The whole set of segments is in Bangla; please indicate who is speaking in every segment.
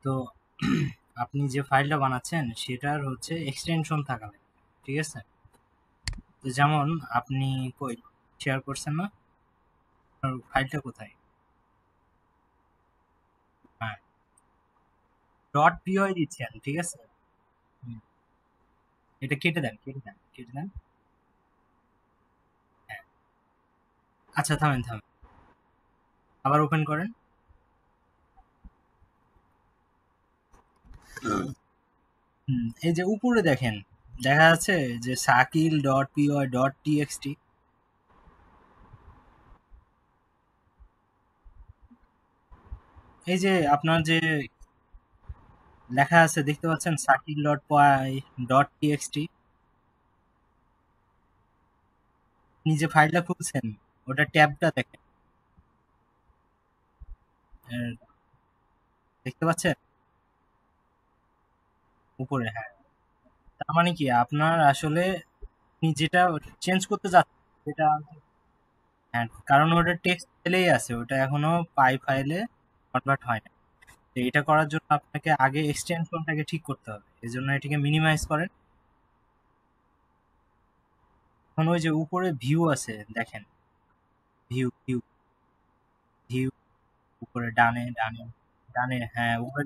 Speaker 1: তো আপনি যে ফাইলটা বানাচ্ছেন সেটার হচ্ছে এক্সটেনশন থাকা লাগবে, ঠিক আছে? তো যেমন আপনি কই শেয়ার করছেন না, আপনার ফাইলটা কোথায়? হ্যাঁ, ডট পিওয়াই দিচ্ছেন, ঠিক আছে? হুম, এটা কেটে দেন, কেটে দেন, কেটে দেন। হ্যাঁ, আচ্ছা থামেন থামেন, আবার ওপেন করেন। এই যে উপরে দেখেন, দেখা যাচ্ছে যে Shakil dot PY dot TXT. এই যে আপনার যে লেখা আছে দেখতে পাচ্ছেন, শাকিল ডট পাই ডট টিএক্সটি। আপনি যে ফাইলটা খুলছেন ওটা ট্যাবটা দেখেন, আহ, দেখতে পাচ্ছেন উপরে? হ্যাঁ, তার মানে কি আপনার আসলে আপনি যেটা চেঞ্জ করতে যাচ্ছেন সেটা, হ্যাঁ, কারণ ওটা টেক্সট ফাইলেই আছে, ওটা এখনো পাই ফাইলে কনভার্ট হয় না। তো এটা করার জন্য আপনাকে আগে এক্সটেনশনটাকে ঠিক করতে হবে, এই জন্য এটাকে মিনিমাইজ করেন। এখন ওই যে উপরে ভিউ আছে দেখেন, ভিউ ভিউ ভিউ, উপরে ডানে ডানে ডানে, হ্যাঁ উপরে,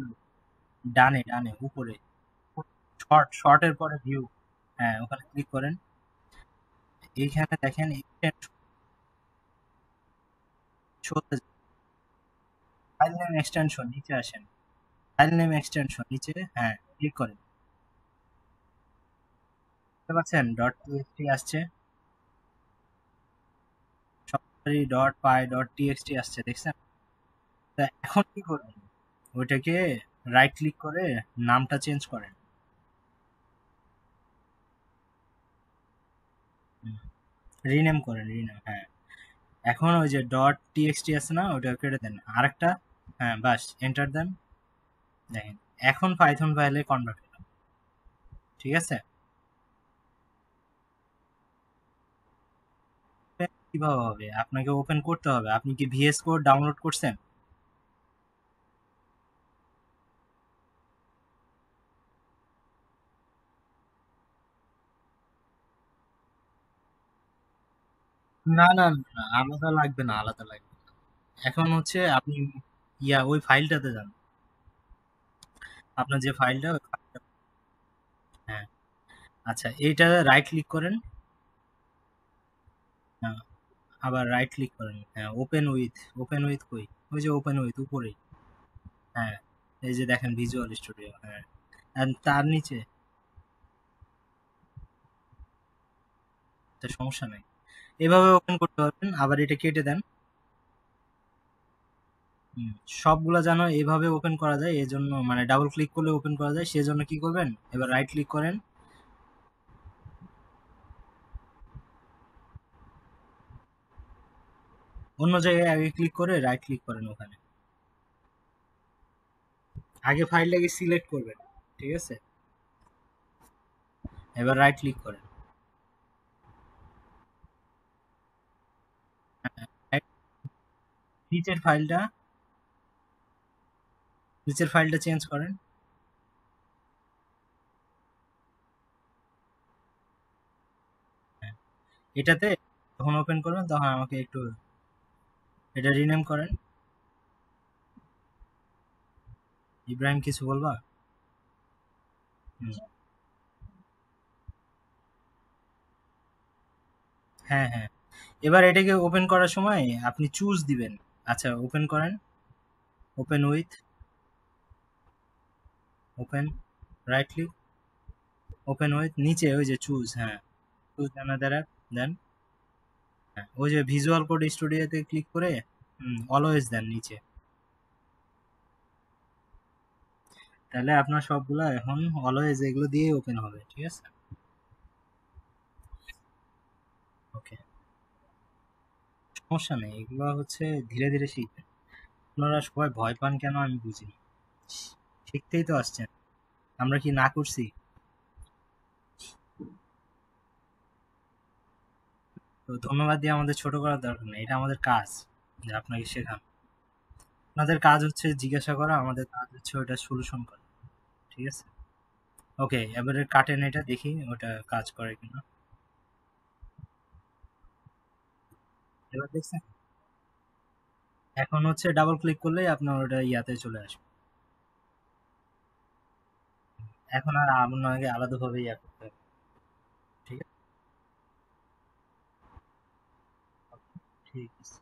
Speaker 1: ডানে ডানে উপরে, শর্টের পরে ভিউ, হ্যাঁ ওখানে ক্লিক করেন। এইখানে দেখেন এক্সটেনশন, ফাইল নেম এক্সটেনশন, নিচে আসেন, ফাইল নেম এক্সটেনশন নিচে, হ্যাঁ ক্লিক করেন। বুঝতে পারছেন ডট টিএক্সটি আসছে, সরাসরি ডট পাই ডট টিএক্সটি আসছে, দেখছেন? তা এখন কি করবেন, ওইটাকে রাইট ক্লিক করে নামটা চেঞ্জ করেন। রিনেম করেন, রিনেম, হ্যাঁ। এখন ওই যে ডট টিএক্সটি আছে না, ওটা কেটে দেন আরেকটা, হ্যাঁ বাস এন্টার দেন। দেখেন এখন পাইথন ফাইলে কনভার্ট হলো, ঠিক আছে? কিভাবে হবে, আপনাকে ওপেন করতে হবে। আপনি কি ভিএস কোড ডাউনলোড করছেন? না না না, আলাদা লাগবে না, আলাদা লাগবে না। এখন হচ্ছে আপনি ওই ফাইলটাতে যান, আপনার যে ফাইলটা ওই হ্যাঁ, আচ্ছা এইটা রাইট ক্লিক করেন। হ্যাঁ, আবার রাইট ক্লিক করেন, হ্যাঁ ওপেন উইথ, ওপেন উইথ কই, ওই যে ওপেন উইথ উপরেই, হ্যাঁ এই যে দেখেন ভিজুয়াল স্টুডিও, হ্যাঁ and তার নিচে, একটা সমস্যা নাই, এভাবে ওপেন করতে পারবেন। আবার এটা কেটে দেন। হুম, সবগুলা যেন এভাবে ওপেন করা যায়, এজন্য মানে ডাবল ক্লিক করলে ওপেন করা যায়, সেজন্য কি করবেন, এবার রাইট ক্লিক করেন, অন্য জায়গায় আগে ক্লিক করে রাইট ক্লিক করেন ওখানে, আগে ফাইলটাকে সিলেক্ট করবেন, ঠিক আছে? এবার রাইট ক্লিক করেন, right, নিচের ফাইলটা, নিচের ফাইলটা চেঞ্জ করেন। হ্যাঁ, এটাতে যখন ওপেন করবেন তখন আমাকে একটু এটা রিনেম করেন। ইব্রাহিম কিছু বলবা? হুম, হ্যাঁ হ্যাঁ, এবার এটাকে ওপেন করার সময় আপনি চুজ দিবেন। আচ্ছা ওপেন করেন, open with, open, right click, open with, নিচে ওই যে চুজ, হ্যাঁ চুজ অ্যানাদার অ্যাপ দেন, হ্যাঁ ওই যে ভিজুয়াল কোড স্টুডিওতে ক্লিক করে অলওয়েজ দেন নিচে। তাহলে আপনার সবগুলা এখন অলওয়েজ এগুলো দিয়ে ওপেন হবে, ঠিক আছে? ওকে, সমস্যা নেই, এগুলো হচ্ছে ধীরে ধীরে শিখবেন। আপনারা সবাই ভয় পান কেন আমি বুঝি, শিখতেই তো আসছেন, আমরা কি না করছি? তো ধন্যবাদ দিয়ে আমাদের ছোট করার দরকার নেই, এটা আমাদের কাজ যে আপনাকে শেখানো। আপনাদের কাজ হচ্ছে জিজ্ঞাসা করা, আমাদের কাজ হচ্ছে ওটা সলিউশন করা। ঠিক আছে, ওকে, এবারে কাটেন, এটা দেখি ওটা কাজ করে কিনা। এবার দেখছেন, এখন হচ্ছে ডাবল ক্লিক করলেই আপনার ওটা ইয়াতে চলে আসবে। এখন আর আপনাকে আলাদাভাবে ইয়া করতে হবে। ঠিক আছে, ঠিক আছে।